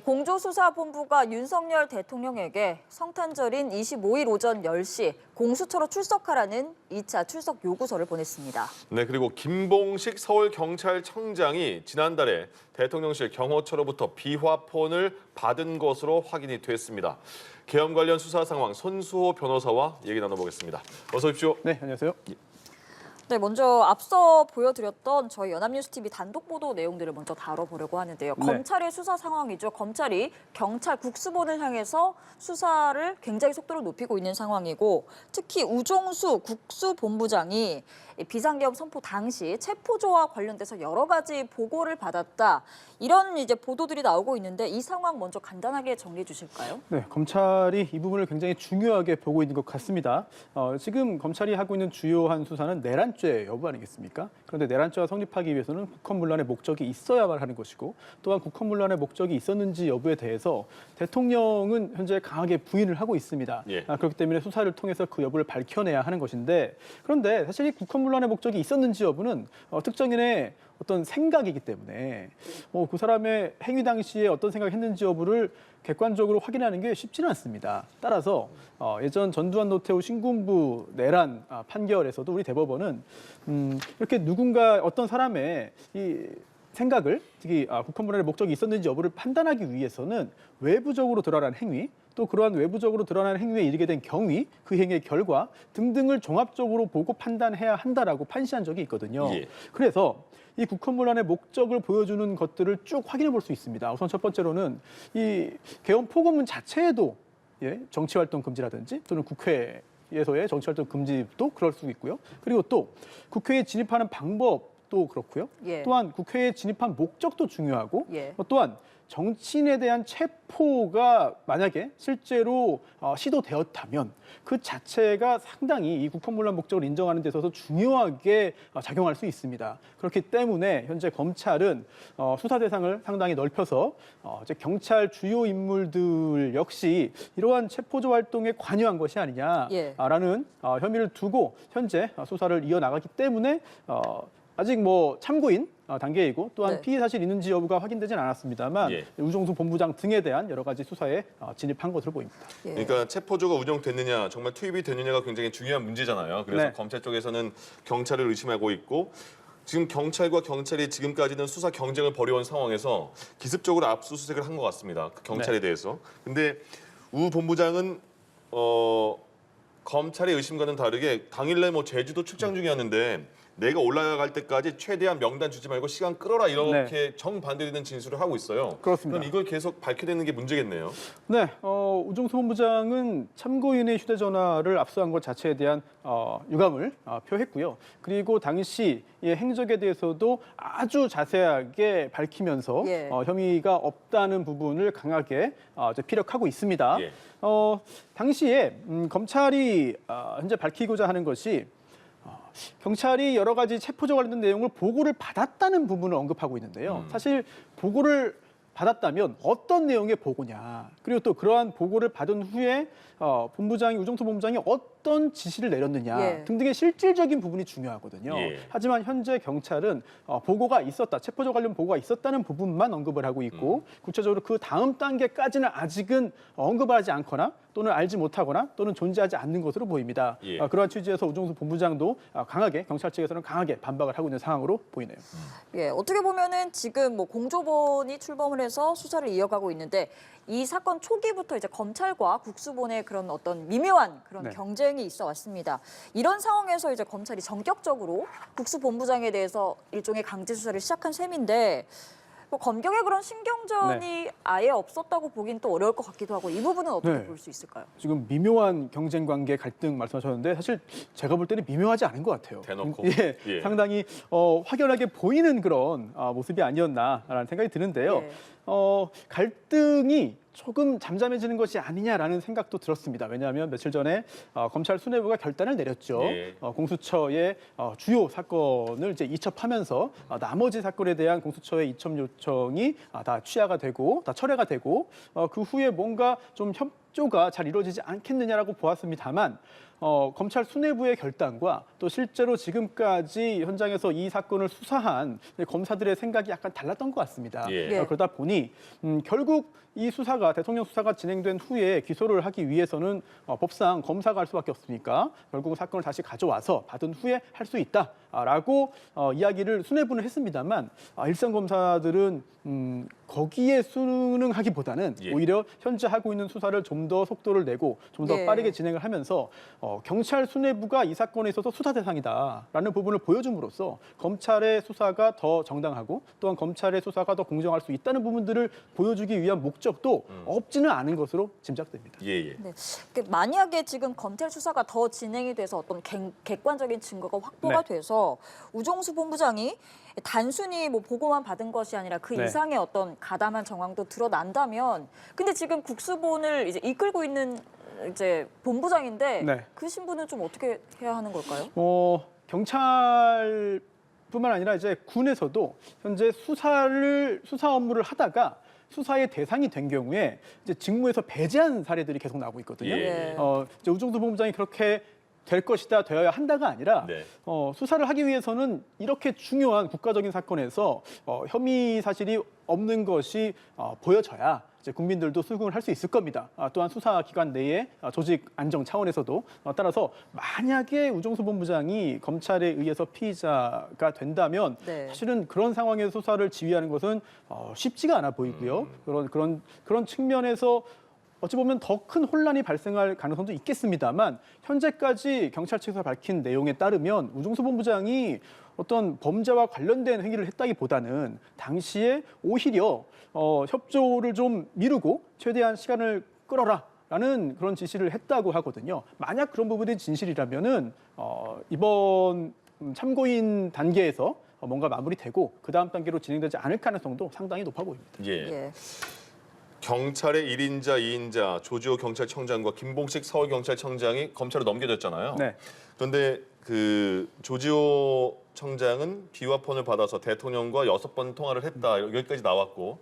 공조수사본부가 윤석열 대통령에게 성탄절인 25일 오전 10시 공수처로 출석하라는 2차 출석 요구서를 보냈습니다. 네, 그리고 김봉식 서울경찰청장이 지난달에 대통령실 경호처로부터 비화폰을 받은 것으로 확인이 됐습니다. 계엄 관련 수사 상황 손수호 변호사와 얘기 나눠보겠습니다. 어서 오십시오. 네, 안녕하세요. 네, 먼저 앞서 보여드렸던 저희 연합뉴스TV 단독 보도 내용들을 먼저 다뤄보려고 하는데요. 네. 검찰의 수사 상황이죠. 검찰이 경찰 국수본을 향해서 수사를 굉장히 속도를 높이고 있는 상황이고, 특히 우종수 국수본부장이 비상계엄 선포 당시 체포조와 관련돼서 여러 가지 보고를 받았다. 이런 이제 보도들이 나오고 있는데 이 상황 먼저 간단하게 정리해 주실까요? 네, 검찰이 이 부분을 굉장히 중요하게 보고 있는 것 같습니다. 지금 검찰이 하고 있는 주요한 수사는 내란죄 여부 아니겠습니까? 그런데 내란죄가 성립하기 위해서는 국헌문란의 목적이 있어야만 하는 것이고, 또한 국헌문란의 목적이 있었는지 여부에 대해서 대통령은 현재 강하게 부인을 하고 있습니다. 예. 그렇기 때문에 수사를 통해서 그 여부를 밝혀내야 하는 것인데, 그런데 사실 이 국헌문란의 목적이 있었는지 여부는 특정인의 어떤 생각이기 때문에 그 사람의 행위 당시에 어떤 생각을 했는지 여부를 객관적으로 확인하는 게 쉽지는 않습니다. 따라서 예전 전두환 노태우 신군부 내란 판결에서도 우리 대법원은 이렇게 누군가 어떤 사람의 이 생각을, 특히 국헌문란의 목적이 있었는지 여부를 판단하기 위해서는 외부적으로 드러난 행위, 또 그러한 외부적으로 드러난 행위에 이르게 된 경위, 그 행위의 결과 등등을 종합적으로 보고 판단해야 한다라고 판시한 적이 있거든요. 예. 그래서 이 국헌문란의 목적을 보여주는 것들을 쭉 확인해 볼 수 있습니다. 우선 첫 번째로는 이 계엄 포고문 자체에도 정치활동 금지라든지 또는 국회에서의 정치활동 금지도 그럴 수 있고요. 그리고 또 국회에 진입하는 방법도 그렇고요. 예. 또한 국회에 진입한 목적도 중요하고, 예. 또한 정치인에 대한 체포가 만약에 실제로 시도되었다면 그 자체가 상당히 이 국헌문란 목적을 인정하는 데 있어서 중요하게 작용할 수 있습니다. 그렇기 때문에 현재 검찰은 수사 대상을 상당히 넓혀서 이제 경찰 주요 인물들 역시 이러한 체포조 활동에 관여한 것이 아니냐라는 혐의를 두고 현재 수사를 이어나가기 때문에 아직 참고인 단계이고, 또한 네. 피의 사실이 있는지 여부가 확인되지는 않았습니다만 예. 우종수 본부장 등에 대한 여러 가지 수사에 진입한 것으로 보입니다. 예. 그러니까 체포조가 운영됐느냐, 정말 투입이 됐느냐가 굉장히 중요한 문제잖아요. 그래서 네. 검찰 쪽에서는 경찰을 의심하고 있고, 지금 경찰과 경찰이 지금까지는 수사 경쟁을 벌여온 상황에서 기습적으로 압수수색을 한 것 같습니다. 그 경찰에 대해서. 근데 우 본부장은 검찰의 의심과는 다르게 당일날 제주도 출장 중이었는데 내가 올라갈 때까지 최대한 명단 주지 말고 시간 끌어라, 이렇게 정반대되는 진술을 하고 있어요. 그렇습니다. 그럼 이걸 계속 밝혀내는 게 문제겠네요. 네, 우종수 본부장은 참고인의 휴대전화를 압수한 것 자체에 대한 유감을 표했고요. 그리고 당시 이 행적에 대해서도 아주 자세하게 밝히면서 예. 혐의가 없다는 부분을 강하게 이제 피력하고 있습니다. 예. 당시에 검찰이 현재 밝히고자 하는 것이 경찰이 여러 가지 체포조 관련된 내용을 보고를 받았다는 부분을 언급하고 있는데요. 사실 보고를 받았다면 어떤 내용의 보고냐, 그리고 또 그러한 보고를 받은 후에 우종수 본부장이 어떤 지시를 내렸느냐 예. 등등의 실질적인 부분이 중요하거든요. 예. 하지만 현재 경찰은 보고가 있었다, 체포조 관련 보고가 있었다는 부분만 언급을 하고 있고, 구체적으로 그 다음 단계까지는 아직은 언급하지 않거나 또는 알지 못하거나 또는 존재하지 않는 것으로 보입니다. 예. 그러한 취지에서 우종수 본부장도 강하게, 경찰 측에서는 강하게 반박을 하고 있는 상황으로 보이네요. 예, 어떻게 보면은 지금 공조본이 출범을 해서 수사를 이어가고 있는데, 이 사건 초기부터 이제 검찰과 국수본의 그런 어떤 미묘한 그런 네. 경쟁이 있어 왔습니다. 이런 상황에서 이제 검찰이 전격적으로 국수본부장에 대해서 일종의 강제 수사를 시작한 셈인데, 검경의 그런 신경전이 아예 없었다고 보긴 또 어려울 것 같기도 하고, 이 부분은 어떻게 네. 볼 수 있을까요? 지금 미묘한 경쟁 관계 갈등 말씀하셨는데 사실 제가 볼 때는 미묘하지 않은 것 같아요. 대놓고. 예. 상당히 확연하게 보이는 그런 모습이 아니었나라는 생각이 드는데요. 예. 갈등이 조금 잠잠해지는 것이 아니냐라는 생각도 들었습니다. 왜냐하면 며칠 전에 검찰 수뇌부가 결단을 내렸죠. 예. 공수처의 주요 사건을 이제 이첩하면서 나머지 사건에 대한 공수처의 이첩 요청이 다 취하가 되고 다 철회가 되고 그 후에 뭔가 좀 협조가 잘 이루어지지 않겠느냐라고 보았습니다만 검찰 수뇌부의 결단과 또 실제로 지금까지 현장에서 이 사건을 수사한 검사들의 생각이 약간 달랐던 것 같습니다. 예. 그러다 보니 결국 이 수사가 대통령 수사가 진행된 후에 기소를 하기 위해서는 법상 검사가 할 수밖에 없으니까 결국 사건을 다시 가져와서 받은 후에 할 수 있다라고 이야기를 수뇌부는 했습니다만 일선 검사들은 거기에 순응하기보다는 예. 오히려 현재 하고 있는 수사를 좀 더 속도를 내고 좀 더 예. 빠르게 진행을 하면서 경찰 수뇌부가 이 사건에 있어서 수사 대상이다라는 부분을 보여줌으로써 검찰의 수사가 더 정당하고 또한 검찰의 수사가 더 공정할 수 있다는 부분들을 보여주기 위한 목적도 없지는 않은 것으로 짐작됩니다. 예, 예. 네. 만약에 지금 검찰 수사가 더 진행이 돼서 어떤 객관적인 증거가 확보가 네. 돼서 우종수 본부장이 단순히 뭐 보고만 받은 것이 아니라 그 네. 이상의 어떤 가담한 정황도 드러난다면, 근데 지금 국수본을 이제 이끌고 있는 이제 본부장인데 네. 그 신분은 좀 어떻게 해야 하는 걸까요? 경찰뿐만 아니라 이제 군에서도 현재 수사 업무를 하다가 수사의 대상이 된 경우에 이제 직무에서 배제한 사례들이 계속 나오고 있거든요. 예. 이제 우종수 본부장이 그렇게 될 것이다, 되어야 한다가 아니라 네. 수사를 하기 위해서는 이렇게 중요한 국가적인 사건에서 혐의 사실이 없는 것이 보여져야 이제 국민들도 수긍을 할 수 있을 겁니다. 또한 수사기관 내에 조직 안정 차원에서도 따라서 만약에 우종수 본부장이 검찰에 의해서 피의자가 된다면 네. 사실은 그런 상황에서 수사를 지휘하는 것은 쉽지가 않아 보이고요. 그런 측면에서 어찌 보면 더 큰 혼란이 발생할 가능성도 있겠습니다만 현재까지 경찰 측에서 밝힌 내용에 따르면 우종수 본부장이 어떤 범죄와 관련된 행위를 했다기보다는 당시에 오히려 협조를 좀 미루고 최대한 시간을 끌어라라는 그런 지시를 했다고 하거든요. 만약 그런 부분이 진실이라면은 이번 참고인 단계에서 뭔가 마무리되고 그 다음 단계로 진행되지 않을 가능성도 상당히 높아 보입니다. 예. 예. 경찰의 1인자, 2인자 조지호 경찰청장과 김봉식 서울경찰청장이 검찰로 넘겨졌잖아요. 네. 그런데 그 조지호 청장은 비화폰을 받아서 대통령과 6번 통화를 했다. 여기까지 나왔고.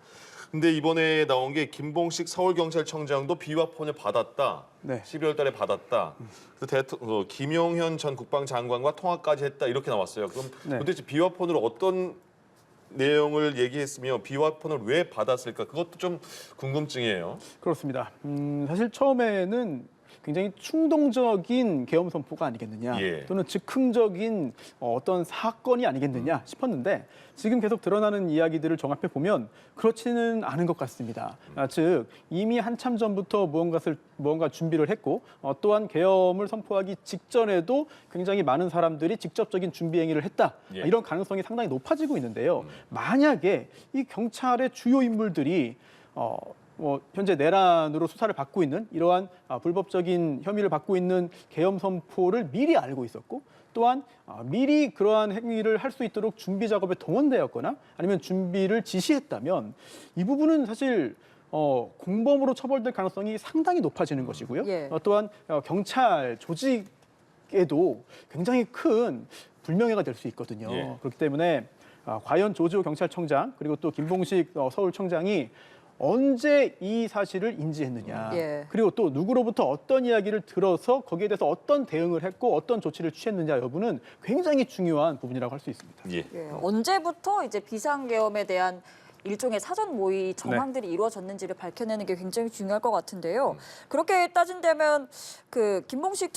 근데 이번에 나온 게 김봉식 서울경찰청장도 비화폰을 받았다. 네. 12월 달에 받았다. 그래서 김용현 전 국방장관과 통화까지 했다. 이렇게 나왔어요. 그럼 네. 도대체 비화폰으로 어떤 내용을 얘기했으며 비화폰을 왜 받았을까? 그것도 좀 궁금증이에요. 그렇습니다. 사실 처음에는 굉장히 충동적인 계엄 선포가 아니겠느냐, 예. 또는 즉흥적인 어떤 사건이 아니겠느냐 싶었는데 지금 계속 드러나는 이야기들을 종합해 보면 그렇지는 않은 것 같습니다. 즉 이미 한참 전부터 무언가 준비를 했고 또한 계엄을 선포하기 직전에도 굉장히 많은 사람들이 직접적인 준비 행위를 했다. 예. 이런 가능성이 상당히 높아지고 있는데요. 만약에 이 경찰의 주요 인물들이 현재 내란으로 수사를 받고 있는 이러한 불법적인 혐의를 받고 있는 계엄 선포를 미리 알고 있었고 또한 미리 그러한 행위를 할 수 있도록 준비 작업에 동원되었거나 아니면 준비를 지시했다면 이 부분은 사실 공범으로 처벌될 가능성이 상당히 높아지는 것이고요. 예. 또한 경찰 조직에도 굉장히 큰 불명예가 될 수 있거든요. 예. 그렇기 때문에 과연 조지호 경찰청장 그리고 또 김봉식 서울청장이 언제 이 사실을 인지했느냐. 예. 그리고 또 누구로부터 어떤 이야기를 들어서 거기에 대해서 어떤 대응을 했고 어떤 조치를 취했느냐 여부는 굉장히 중요한 부분이라고 할 수 있습니다. 예. 예. 언제부터 이제 비상계엄에 대한 일종의 사전 모의 정황들이 이루어졌는지를 밝혀내는 게 굉장히 중요할 것 같은데요. 그렇게 따진다면 그 김봉식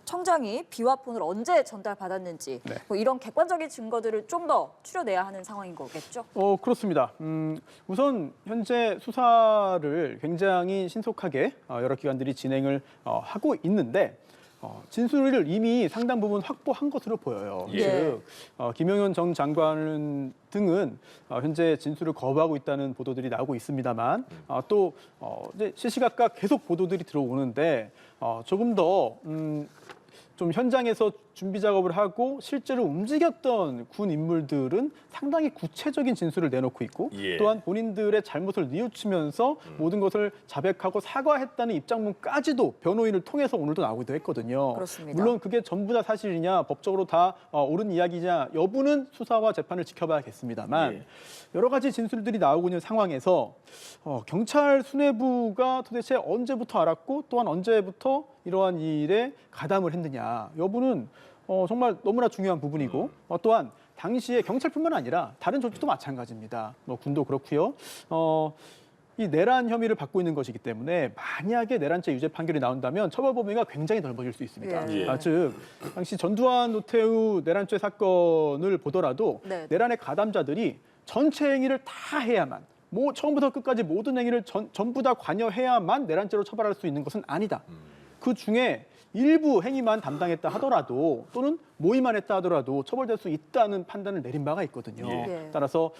청장이 비화폰을 언제 전달받았는지 네. 뭐 이런 객관적인 증거들을 좀 더 추려내야 하는 상황인 거겠죠. 그렇습니다. 우선 현재 수사를 굉장히 신속하게 여러 기관들이 진행을 하고 있는데 진술을 이미 상당 부분 확보한 것으로 보여요. 예. 즉 김용현 전 장관 등은 현재 진술을 거부하고 있다는 보도들이 나오고 있습니다만 또 이제 시시각각 계속 보도들이 들어오는데 조금 더 좀 현장에서 준비 작업을 하고 실제로 움직였던 군 인물들은 상당히 구체적인 진술을 내놓고 있고 예. 또한 본인들의 잘못을 뉘우치면서 모든 것을 자백하고 사과했다는 입장문까지도 변호인을 통해서 오늘도 나오기도 했거든요. 그렇습니다. 물론 그게 전부 다 사실이냐 법적으로 다 옳은 이야기냐 여부는 수사와 재판을 지켜봐야겠습니다만 예. 여러 가지 진술들이 나오고 있는 상황에서 경찰 수뇌부가 도대체 언제부터 알았고 또한 언제부터 이러한 일에 가담을 했느냐 여부는 정말 너무나 중요한 부분이고 또한 당시에 경찰뿐만 아니라 다른 조직도 마찬가지입니다. 뭐 군도 그렇고요. 이 내란 혐의를 받고 있는 것이기 때문에 만약에 내란죄 유죄 판결이 나온다면 처벌 범위가 굉장히 넓어질 수 있습니다. 예. 즉 당시 전두환 노태우 내란죄 사건을 보더라도 네. 내란의 가담자들이 전체 행위를 다 해야만 처음부터 끝까지 모든 행위를 전부 다 관여해야만 내란죄로 처벌할 수 있는 것은 아니다. 그 중에 일부 행위만 담당했다 하더라도 또는 모의만 했다 하더라도 처벌될 수 있다는 판단을 내린 바가 있거든요. 예. 따라서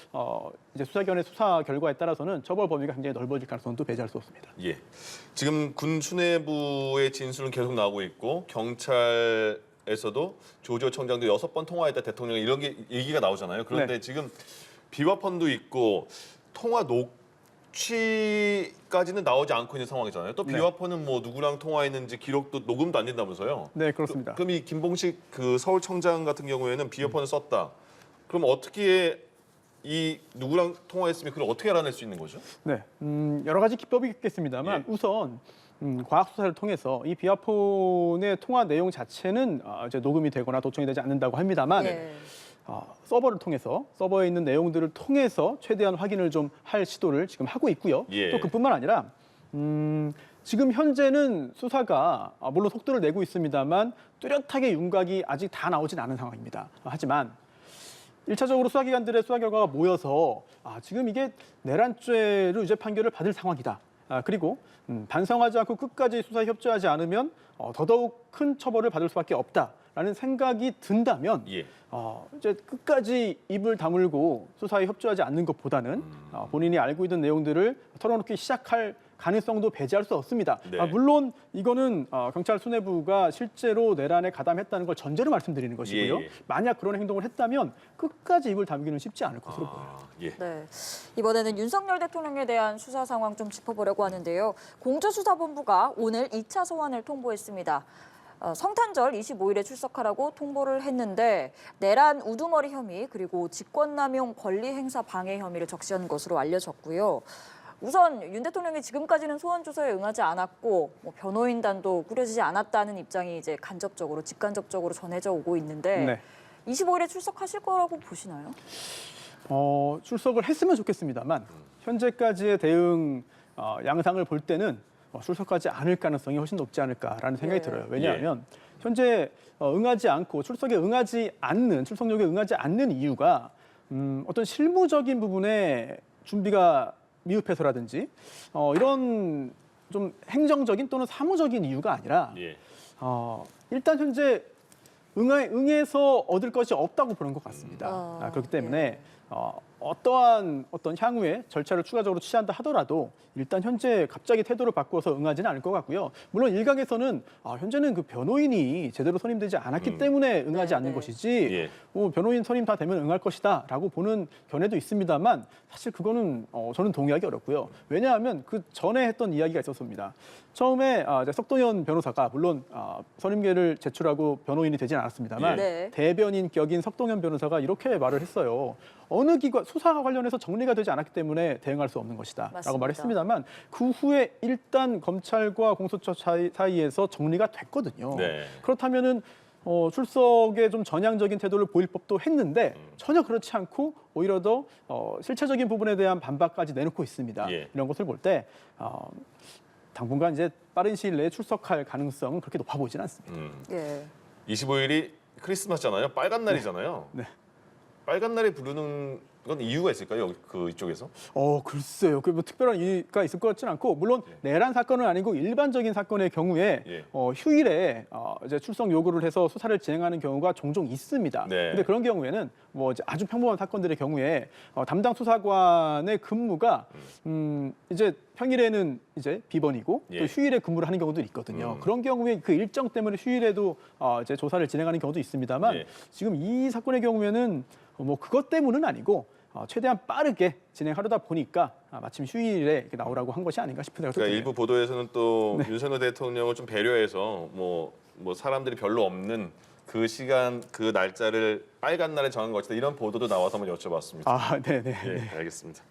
이제 수사기관의 수사 결과에 따라서는 처벌 범위가 굉장히 넓어질 가능성도 배제할 수 없습니다. 예. 지금 군 수뇌부의 진술은 계속 나오고 있고 경찰에서도 조지호 청장도 6번 통화했다 대통령 이런 게 얘기가 나오잖아요. 그런데 네. 지금 비화폰도 있고 통화 녹취까지는 나오지 않고 있는 상황이잖아요. 또 네. 비화폰은 뭐 누구랑 통화했는지 기록도 녹음도 안 된다면서요. 네, 그렇습니다. 그럼 이 김봉식 그 서울청장 같은 경우에는 비화폰을 썼다. 그럼 어떻게 이 누구랑 통화했으면 그걸 어떻게 알아낼 수 있는 거죠? 네, 여러 가지 기법이 있겠습니다만 예. 우선 과학 수사를 통해서 이 비화폰의 통화 내용 자체는 이제 녹음이 되거나 도청이 되지 않는다고 합니다만 예. 서버를 통해서 서버에 있는 내용들을 통해서 최대한 확인을 좀 할 시도를 지금 하고 있고요. 예. 또 그뿐만 아니라 지금 현재는 수사가 물론 속도를 내고 있습니다만 뚜렷하게 윤곽이 아직 다 나오진 않은 상황입니다. 하지만 1차적으로 수사기관들의 수사 결과가 모여서 지금 이게 내란죄로 유죄 판결을 받을 상황이다. 그리고 반성하지 않고 끝까지 수사에 협조하지 않으면 더더욱 큰 처벌을 받을 수밖에 없다라는 생각이 든다면 예. 이제 끝까지 입을 다물고 수사에 협조하지 않는 것보다는 본인이 알고 있는 내용들을 털어놓기 시작할 가능성도 배제할 수 없습니다. 네. 물론 이거는 경찰 수뇌부가 실제로 내란에 가담했다는 걸 전제로 말씀드리는 것이고요. 예, 예. 만약 그런 행동을 했다면 끝까지 입을 다물기는 쉽지 않을 것으로 보여요. 예. 네. 이번에는 윤석열 대통령에 대한 수사 상황 좀 짚어보려고 하는데요. 공조수사본부가 오늘 2차 소환을 통보했습니다. 성탄절 25일에 출석하라고 통보를 했는데 내란 우두머리 혐의 그리고 직권남용 권리행사 방해 혐의를 적시한 것으로 알려졌고요. 우선 윤 대통령이 지금까지는 소환 조사에 응하지 않았고 변호인단도 꾸려지지 않았다는 입장이 이제 직간접적으로 전해져 오고 있는데 네. 25일에 출석하실 거라고 보시나요? 출석을 했으면 좋겠습니다만 현재까지의 대응 양상을 볼 때는 출석하지 않을 가능성이 훨씬 높지 않을까라는 생각이 예. 들어요. 왜냐하면 현재 응하지 않고 출석에 응하지 않는 출석 요구에 응하지 않는 이유가 어떤 실무적인 부분에 준비가 미흡해서라든지 이런 좀 행정적인 또는 사무적인 이유가 아니라 예. 일단 현재 응해서 얻을 것이 없다고 보는 것 같습니다. 그렇기 때문에 어떠한 향후에 절차를 추가적으로 취한다 하더라도 일단 현재 갑자기 태도를 바꾸어서 응하지는 않을 것 같고요. 물론 일각에서는 현재는 그 변호인이 제대로 선임되지 않았기 때문에 응하지 네, 않는 네. 것이지 예. 변호인 선임 다 되면 응할 것이다라고 보는 견해도 있습니다만 사실 그거는 저는 동의하기 어렵고요. 왜냐하면 그 전에 했던 이야기가 있었습니다. 처음에 이제 석동현 변호사가 물론 선임계를 제출하고 변호인이 되진 않았습니다만 네. 대변인 격인 석동현 변호사가 이렇게 말을 했어요. 어느 기관 수사와 관련해서 정리가 되지 않았기 때문에 대응할 수 없는 것이다라고 맞습니다. 말했습니다만 그 후에 일단 검찰과 공수처 사이에서 정리가 됐거든요. 네. 그렇다면은 출석에 좀 전향적인 태도를 보일 법도 했는데 전혀 그렇지 않고 오히려 더 실체적인 부분에 대한 반박까지 내놓고 있습니다. 예. 이런 것을 볼 때 당분간 이제 빠른 시일 내에 출석할 가능성은 그렇게 높아 보이지는 않습니다. 예. 25일이 크리스마스잖아요. 빨간 날이잖아요. 네. 빨간 날에 부르는 이건 이유가 있을까요? 이쪽에서? 글쎄요. 그 뭐 특별한 이유가 있을 것 같지는 않고, 물론 내란 사건은 아니고 일반적인 사건의 경우에 예. 휴일에 이제 출석 요구를 해서 수사를 진행하는 경우가 종종 있습니다. 네. 근데 그런 경우에는 뭐 이제 아주 평범한 사건들의 경우에 담당 수사관의 근무가 이제 평일에는 이제 비번이고 예. 또 휴일에 근무를 하는 경우도 있거든요. 그런 경우에 그 일정 때문에 휴일에도 이제 조사를 진행하는 경우도 있습니다만 예. 지금 이 사건의 경우에는 뭐 그것 때문은 아니고 최대한 빠르게 진행하려다 보니까 마침 휴일에 이렇게 나오라고 한 것이 아닌가 싶은 생각도 그러니까 드네요. 일부 보도에서는 또 윤석열 대통령을 좀 배려해서 뭐 사람들이 별로 없는 그 시간 그 날짜를 빨간 날에 정한 것이다 이런 보도도 나와서 한번 여쭤봤습니다. 네네. 예, 알겠습니다.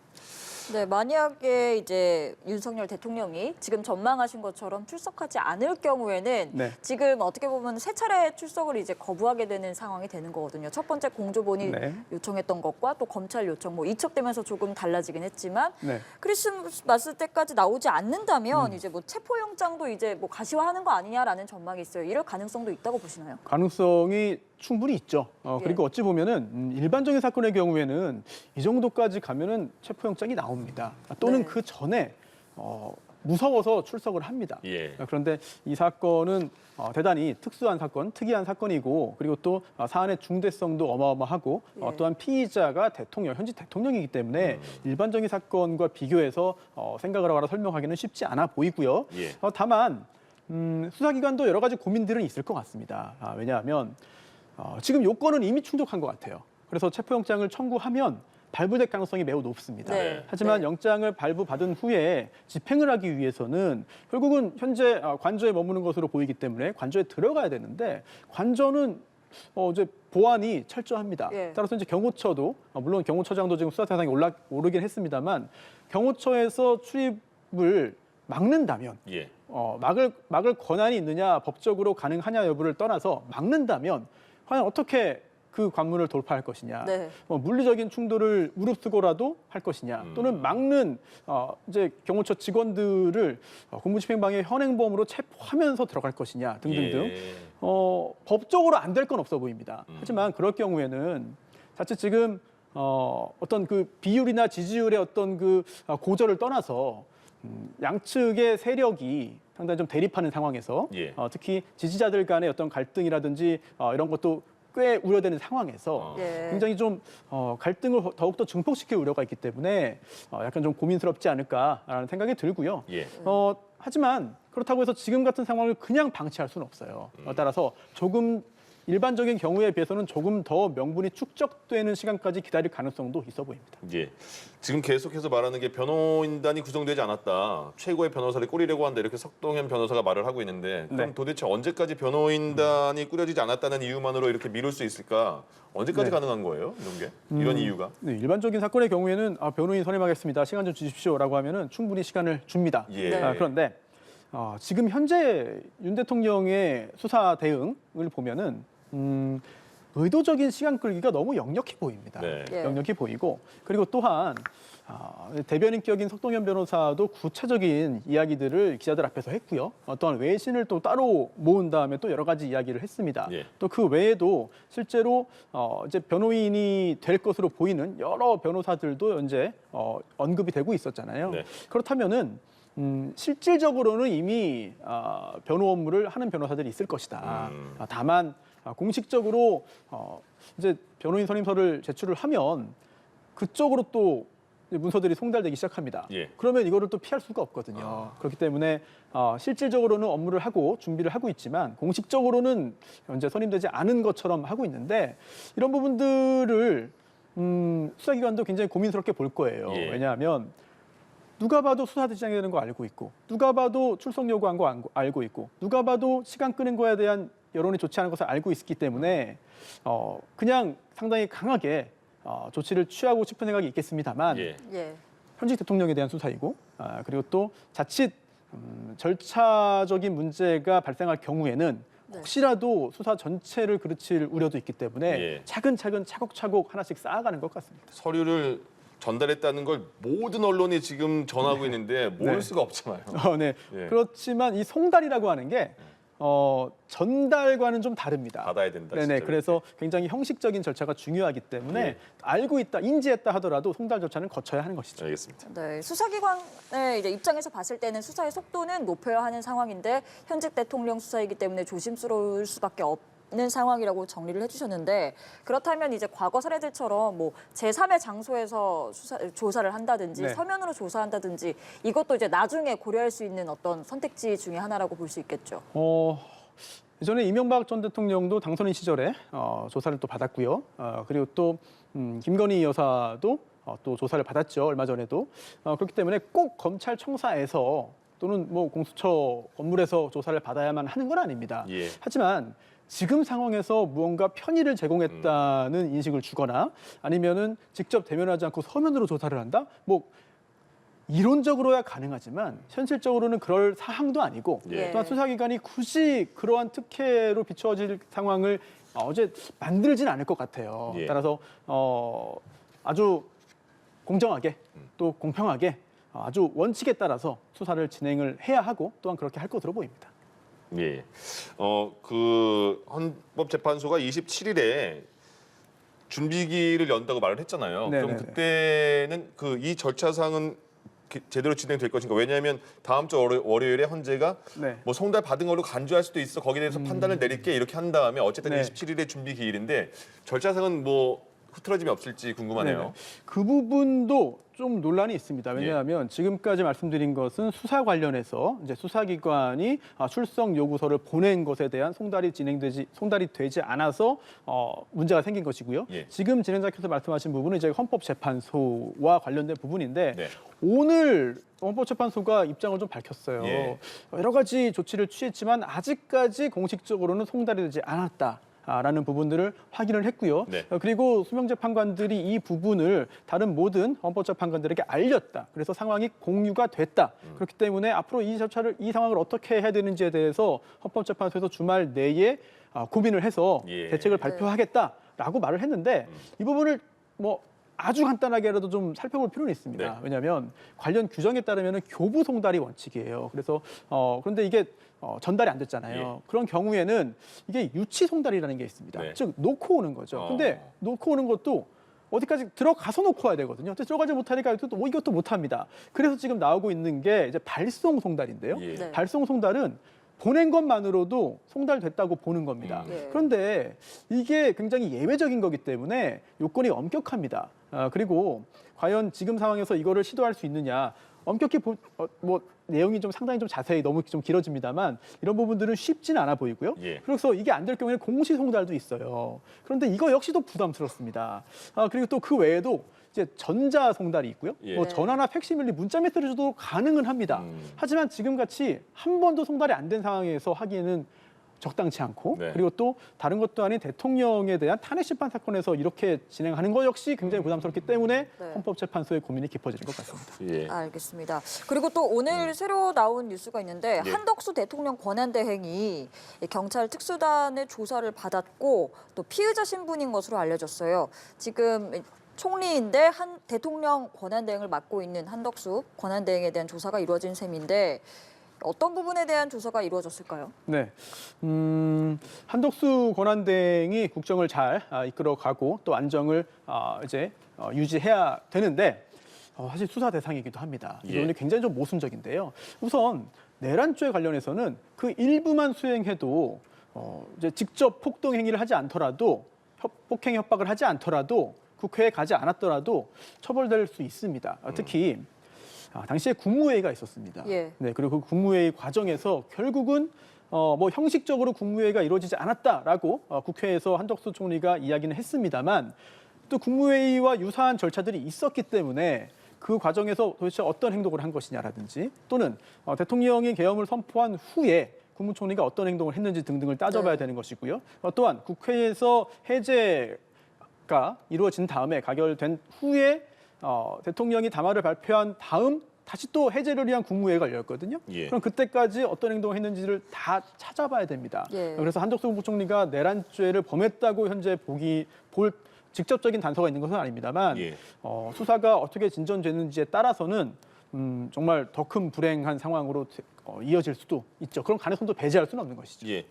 네, 만약에 이제 윤석열 대통령이 지금 전망하신 것처럼 출석하지 않을 경우에는 네. 지금 어떻게 보면 세 차례 출석을 이제 거부하게 되는 상황이 되는 거거든요. 첫 번째 공조본이 네. 요청했던 것과 또 검찰 요청 뭐 이첩되면서 조금 달라지긴 했지만 네. 크리스마스 때까지 나오지 않는다면 이제 뭐 체포영장도 이제 뭐 가시화하는 거 아니냐라는 전망이 있어요. 이럴 가능성도 있다고 보시나요? 가능성이 충분히 있죠. 그리고 어찌 보면은 일반적인 사건의 경우에는 이 정도까지 가면은 체포영장이 나옵니다. 또는 네. 그 전에 무서워서 출석을 합니다. 예. 그런데 이 사건은 대단히 특수한 사건, 특이한 사건이고, 그리고 또 사안의 중대성도 어마어마하고, 예. 또한 피의자가 현직 대통령이기 때문에 일반적인 사건과 비교해서 생각을 하거나 설명하기는 쉽지 않아 보이고요. 예. 다만 수사기관도 여러 가지 고민들은 있을 것 같습니다. 왜냐하면 지금 요건은 이미 충족한 것 같아요. 그래서 체포영장을 청구하면 발부될 가능성이 매우 높습니다. 네. 하지만 네. 영장을 발부받은 후에 집행을 하기 위해서는 결국은 현재 관저에 머무는 것으로 보이기 때문에 관저에 들어가야 되는데 관저는 이제 보안이 철저합니다. 예. 따라서 이제 경호처도 물론 경호처장도 지금 수사 대상에 오르긴 했습니다만 경호처에서 출입을 막는다면 예. 막을 권한이 있느냐 법적으로 가능하냐 여부를 떠나서 막는다면 과연 어떻게 그 관문을 돌파할 것이냐, 네. 물리적인 충돌을 무릅쓰고라도 할 것이냐, 또는 막는 이제 경호처 직원들을 공무집행방해 현행범으로 체포하면서 들어갈 것이냐 등등등 예. 법적으로 안 될 건 없어 보입니다. 하지만 그럴 경우에는 자칫 지금 어떤 그 비율이나 지지율의 어떤 그 고절을 떠나서 양측의 세력이 상당히 좀 대립하는 상황에서 예. 특히 지지자들 간의 어떤 갈등이라든지 이런 것도 꽤 우려되는 상황에서 예. 굉장히 좀 갈등을 더욱더 증폭시킬 우려가 있기 때문에 약간 좀 고민스럽지 않을까라는 생각이 들고요. 예. 하지만 그렇다고 해서 지금 같은 상황을 그냥 방치할 수는 없어요. 따라서 조금 일반적인 경우에 비해서는 조금 더 명분이 축적되는 시간까지 기다릴 가능성도 있어 보입니다. 예. 지금 계속해서 말하는 게 변호인단이 구성되지 않았다. 최고의 변호사를 꾸리려고 한다. 이렇게 석동현 변호사가 말을 하고 있는데 그럼 네. 도대체 언제까지 변호인단이 꾸려지지 않았다는 이유만으로 이렇게 미룰 수 있을까? 언제까지 네. 가능한 거예요? 이런 게? 이런 이유가? 네, 일반적인 사건의 경우에는 변호인 선임하겠습니다. 시간 좀 주십시오라고 하면은 충분히 시간을 줍니다. 예. 네. 그런데 지금 현재 윤 대통령의 수사 대응을 보면은 의도적인 시간 끌기가 너무 역력해 보입니다. 네. 예. 역력해 보이고, 그리고 또한 대변인격인 석동현 변호사도 구체적인 이야기들을 기자들 앞에서 했고요. 또한 외신을 또 따로 모은 다음에 또 여러 가지 이야기를 했습니다. 예. 또 그 외에도 실제로 이제 변호인이 될 것으로 보이는 여러 변호사들도 현재 언급이 되고 있었잖아요. 네. 그렇다면은 실질적으로는 이미 변호 업무를 하는 변호사들이 있을 것이다. 다만 공식적으로 이제 변호인 선임서를 제출을 하면 그쪽으로 또 문서들이 송달되기 시작합니다. 예. 그러면 이거를 또 피할 수가 없거든요. 그렇기 때문에 실질적으로는 업무를 하고 준비를 하고 있지만 공식적으로는 현재 선임되지 않은 것처럼 하고 있는데 이런 부분들을 수사기관도 굉장히 고민스럽게 볼 거예요. 예. 왜냐하면 누가 봐도 수사 대상이 되는 거 알고 있고, 누가 봐도 출석 요구한 거 알고 있고, 누가 봐도 시간 끄는 거에 대한 여론이 좋지 않은 것을 알고 있기 때문에 그냥 상당히 강하게 조치를 취하고 싶은 생각이 있겠습니다만 예. 예. 현직 대통령에 대한 수사이고, 그리고 또 자칫 절차적인 문제가 발생할 경우에는 네. 혹시라도 수사 전체를 그르칠 우려도 있기 때문에 예. 차근차근 차곡차곡 하나씩 쌓아가는 것 같습니다. 서류를 전달했다는 걸 모든 언론이 지금 전하고 있는데 모를 네. 수가 없잖아요. 네. 예. 그렇지만 이 송달이라고 하는 게 전달과는 좀 다릅니다. 받아야 된다. 네네. 진짜로. 그래서 굉장히 형식적인 절차가 중요하기 때문에 예. 알고 있다, 인지했다 하더라도 송달 절차는 거쳐야 하는 것이죠. 알겠습니다. 네, 수사기관의 이제 입장에서 봤을 때는 수사의 속도는 높여야 하는 상황인데 현직 대통령 수사이기 때문에 조심스러울 수밖에 없는 상황이라고 정리를 해주셨는데 그렇다면 이제 과거 사례들처럼 뭐 제3의 장소에서 조사를 한다든지 네. 서면으로 조사한다든지 이것도 이제 나중에 고려할 수 있는 어떤 선택지 중에 하나라고 볼 수 있겠죠. 예전에 이명박 전 대통령도 당선인 시절에 조사를 또 받았고요. 그리고 또 김건희 여사도 또 조사를 받았죠. 얼마 전에도. 그렇기 때문에 꼭 검찰청사에서 또는 뭐 공수처 건물에서 조사를 받아야만 하는 건 아닙니다. 예. 하지만 지금 상황에서 무언가 편의를 제공했다는 인식을 주거나 아니면은 직접 대면하지 않고 서면으로 조사를 한다? 뭐 이론적으로야 가능하지만 현실적으로는 그럴 사항도 아니고 예. 또한 수사기관이 굳이 그러한 특혜로 비추어질 상황을 어제 만들진 않을 것 같아요. 예. 따라서 아주 공정하게 또 공평하게 아주 원칙에 따라서 수사를 진행을 해야 하고 또한 그렇게 할 것으로 보입니다. 예. 그 헌법재판소가 27일에 준비기를 연다고 말을 했잖아요. 그럼 네네네. 그때는 그 이 절차상은 제대로 진행될 것인가? 왜냐하면 다음 주 월요일에 헌재가 네. 뭐 송달 받은 걸로 간주할 수도 있어. 거기에 대해서 판단을 내릴게 이렇게 한 다음에 어쨌든 네. 27일에 준비 기일인데 절차상은 뭐 흐트러짐이 없을지 궁금하네요. 네네. 그 부분도 좀 논란이 있습니다. 왜냐하면 지금까지 말씀드린 것은 수사 관련해서 이제 수사기관이 출석 요구서를 보낸 것에 대한 송달이 되지 않아서 문제가 생긴 것이고요. 예. 지금 진행자께서 말씀하신 부분은 이제 헌법재판소와 관련된 부분인데 네. 오늘 헌법재판소가 입장을 좀 밝혔어요. 예. 여러 가지 조치를 취했지만 아직까지 공식적으로는 송달이 되지 않았다. 라는 부분들을 확인을 했고요. 네. 그리고 수명재판관들이 이 부분을 다른 모든 헌법재판관들에게 알렸다. 그래서 상황이 공유가 됐다. 그렇기 때문에 앞으로 이 상황을 어떻게 해야 되는지에 대해서 헌법재판소에서 주말 내에 고민을 해서 예. 대책을 발표하겠다라고 말을 했는데 이 부분을 뭐 아주 간단하게라도 좀 살펴볼 필요는 있습니다. 네. 왜냐하면 관련 규정에 따르면 교부 송달이 원칙이에요. 그래서 그런데 이게 전달이 안 됐잖아요. 예. 그런 경우에는 이게 유치 송달이라는 게 있습니다. 네. 즉 놓고 오는 거죠. 근데 놓고 오는 것도 어디까지 들어가서 놓고 와야 되거든요. 근데 들어가지 못하니까 이것도 못합니다. 그래서 지금 나오고 있는 게 이제 발송 송달인데요. 예. 네. 발송 송달은 보낸 것만으로도 송달됐다고 보는 겁니다. 네. 그런데 이게 굉장히 예외적인 거기 때문에 요건이 엄격합니다. 그리고 과연 지금 상황에서 이거를 시도할 수 있느냐? 엄격히 뭐 내용이 좀 상당히 좀 자세히 너무 좀 길어집니다만 이런 부분들은 쉽지는 않아 보이고요. 예. 그래서 이게 안 될 경우에는 공시 송달도 있어요. 그런데 이거 역시도 부담스럽습니다. 그리고 또 그 외에도 이제 전자 송달이 있고요. 예. 뭐 전화나 팩시밀리, 문자 메시지도 가능은 합니다. 하지만 지금 같이 한 번도 송달이 안 된 상황에서 하기에는 적당치 않고 네. 그리고 또 다른 것도 아닌 대통령에 대한 탄핵 심판 사건에서 이렇게 진행하는 것 역시 굉장히 부담스럽기 때문에 네. 헌법재판소의 고민이 깊어지는 것 같습니다. 예. 알겠습니다. 그리고 또 오늘 새로 나온 뉴스가 있는데 예. 한덕수 대통령 권한대행이 경찰 특수단의 조사를 받았고 또 피의자 신분인 것으로 알려졌어요. 지금 총리인데 한 대통령 권한대행을 맡고 있는 한덕수 권한대행에 대한 조사가 이루어진 셈인데 어떤 부분에 대한 조사가 이루어졌을까요? 네, 한덕수 권한대행이 국정을 잘 이끌어가고 또 안정을 이제 유지해야 되는데 사실 수사 대상이기도 합니다. 이 예. 부분이 굉장히 좀 모순적인데요. 우선 내란죄 관련해서는 그 일부만 수행해도 이제 직접 폭동 행위를 하지 않더라도 폭행 협박을 하지 않더라도 국회에 가지 않았더라도 처벌될 수 있습니다. 특히 당시에 국무회의가 있었습니다. 예. 네, 그리고 그 국무회의 과정에서 결국은 뭐 형식적으로 국무회의가 이루어지지 않았다라고 국회에서 한덕수 총리가 이야기는 했습니다만 또 국무회의와 유사한 절차들이 있었기 때문에 그 과정에서 도대체 어떤 행동을 한 것이냐라든지 또는 대통령이 계엄을 선포한 후에 국무총리가 어떤 행동을 했는지 등등을 따져봐야 네. 되는 것이고요. 또한 국회에서 해제가 이루어진 다음에 가결된 후에 대통령이 담화를 발표한 다음 다시 또 해제를 위한 국무회의가 열렸거든요. 예. 그럼 그때까지 어떤 행동을 했는지를 다 찾아봐야 됩니다. 예. 그래서 한덕수 국무총리가 내란죄를 범했다고 현재 볼 직접적인 단서가 있는 것은 아닙니다만 예. 수사가 어떻게 진전되는지에 따라서는 정말 더 큰 불행한 상황으로 이어질 수도 있죠. 그런 가능성도 배제할 수는 없는 것이죠. 예.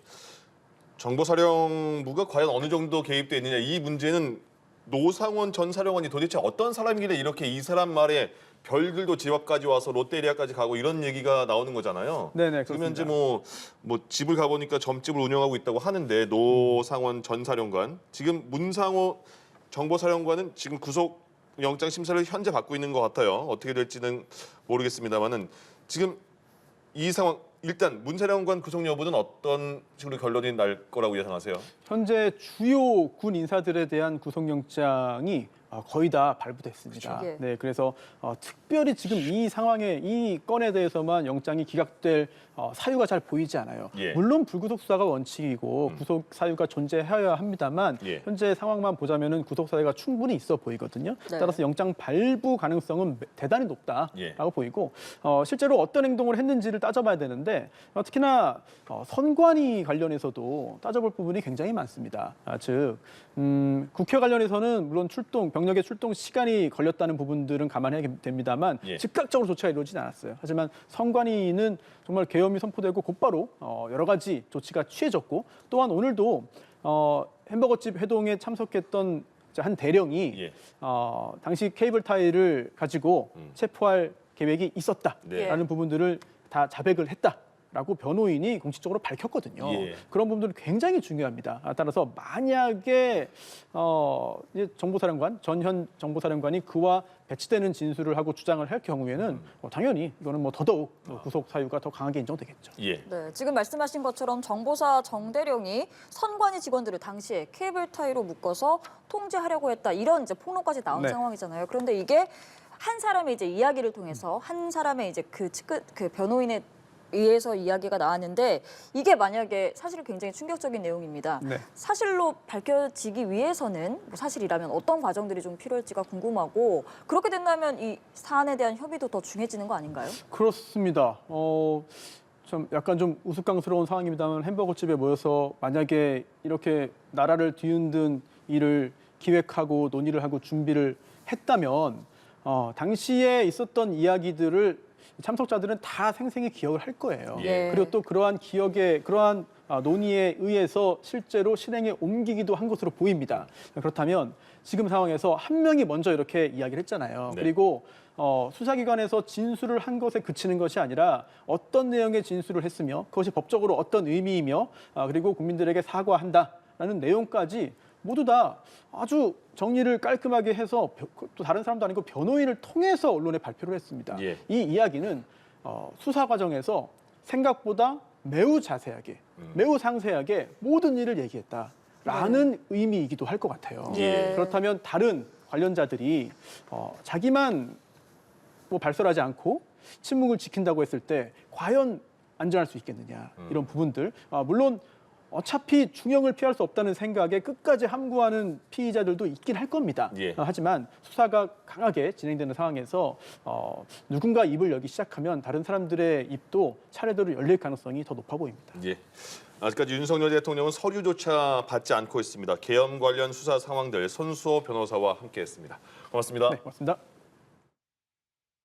정보사령부가 과연 어느 정도 개입돼 있느냐 이 문제는 노상원 전 사령관이 도대체 어떤 사람이길래 이렇게 이 사람 말에 별들도 집 앞까지 와서 롯데리아까지 가고 이런 얘기가 나오는 거잖아요. 네네, 지금 현재 그렇습니다. 뭐 집을 가보니까 점집을 운영하고 있다고 하는데 노상원 전 사령관 지금 문상호 정보사령관은 지금 구속 영장 심사를 현재 받고 있는 것 같아요. 어떻게 될지는 모르겠습니다만은 지금 이 상황 일단 문 사령관 구속 여부는 어떤 식으로 결론이 날 거라고 예상하세요? 현재 주요 군 인사들에 대한 구속영장이 거의 다 발부됐습니다. 그렇죠. 예. 네, 그래서 특별히 지금 이 상황에 이 건에 대해서만 영장이 기각될 사유가 잘 보이지 않아요. 예. 물론 불구속 수사가 원칙이고 구속 사유가 존재해야 합니다만 예. 현재 상황만 보자면은 구속 사유가 충분히 있어 보이거든요. 네. 따라서 영장 발부 가능성은 대단히 높다라고 예. 보이고 실제로 어떤 행동을 했는지를 따져봐야 되는데 특히나 선관위 관련해서도 따져볼 부분이 굉장히 많습니다. 즉 국회 관련해서는 물론 병력의 출동 시간이 걸렸다는 부분들은 감안해야 됩니다만 예. 즉각적으로 조치가 이루어지지 않았어요. 하지만 선관위는 정말 계엄이 선포되고 곧바로 여러 가지 조치가 취해졌고 또한 오늘도 햄버거집 회동에 참석했던 한 대령이 예. 당시 케이블 타이를 가지고 체포할 계획이 있었다라는 네. 부분들을 다 자백을 했다라고 변호인이 공식적으로 밝혔거든요. 예. 그런 부분들이 굉장히 중요합니다. 따라서 만약에 이제 전현 정보사령관이 그와 배치되는 진술을 하고 주장을 할 경우에는 당연히 이거는 뭐 더더욱 구속 사유가 더 강하게 인정되겠죠. 예. 네, 지금 말씀하신 것처럼 정보사 정대령이 선관위 직원들을 당시에 케이블 타이로 묶어서 통제하려고 했다 이런 이제 폭로까지 나온 네. 상황이잖아요. 그런데 이게 한 사람의 이제 이야기를 통해서 한 사람의 이제 그 변호인에 의해서 이야기가 나왔는데 이게 만약에 사실은 굉장히 충격적인 내용입니다. 네. 사실로 밝혀지기 위해서는 뭐 사실이라면 어떤 과정들이 좀 필요할지가 궁금하고 그렇게 된다면 이 사안에 대한 협의도 더 중요해지는 거 아닌가요? 그렇습니다. 좀 약간 좀 우스꽝스러운 상황입니다만 햄버거집에 모여서 만약에 이렇게 나라를 뒤흔든 일을 기획하고 논의를 하고 준비를 했다면 당시에 있었던 이야기들을 참석자들은 다 생생히 기억을 할 거예요. 예. 그리고 또 그러한 논의에 의해서 실제로 실행에 옮기기도 한 것으로 보입니다. 그렇다면 지금 상황에서 한 명이 먼저 이렇게 이야기를 했잖아요. 네. 그리고 수사기관에서 진술을 한 것에 그치는 것이 아니라 어떤 내용의 진술을 했으며 그것이 법적으로 어떤 의미이며 그리고 국민들에게 사과한다라는 내용까지 모두 다 아주 정리를 깔끔하게 해서 또 다른 사람도 아니고 변호인을 통해서 언론에 발표를 했습니다. 예. 이 이야기는 수사 과정에서 생각보다 매우 자세하게, 매우 상세하게 모든 일을 얘기했다라는 의미이기도 할 것 같아요. 예. 그렇다면 다른 관련자들이 자기만 뭐 발설하지 않고 침묵을 지킨다고 했을 때 과연 안전할 수 있겠느냐 이런 부분들 물론 어차피 중형을 피할 수 없다는 생각에 끝까지 함구하는 피의자들도 있긴 할 겁니다. 예. 하지만 수사가 강하게 진행되는 상황에서 누군가 입을 열기 시작하면 다른 사람들의 입도 차례대로 열릴 가능성이 더 높아 보입니다. 예. 아직까지 윤석열 대통령은 서류조차 받지 않고 있습니다. 계엄 관련 수사 상황들 손수호 변호사와 함께했습니다. 고맙습니다. 네, 고맙습니다.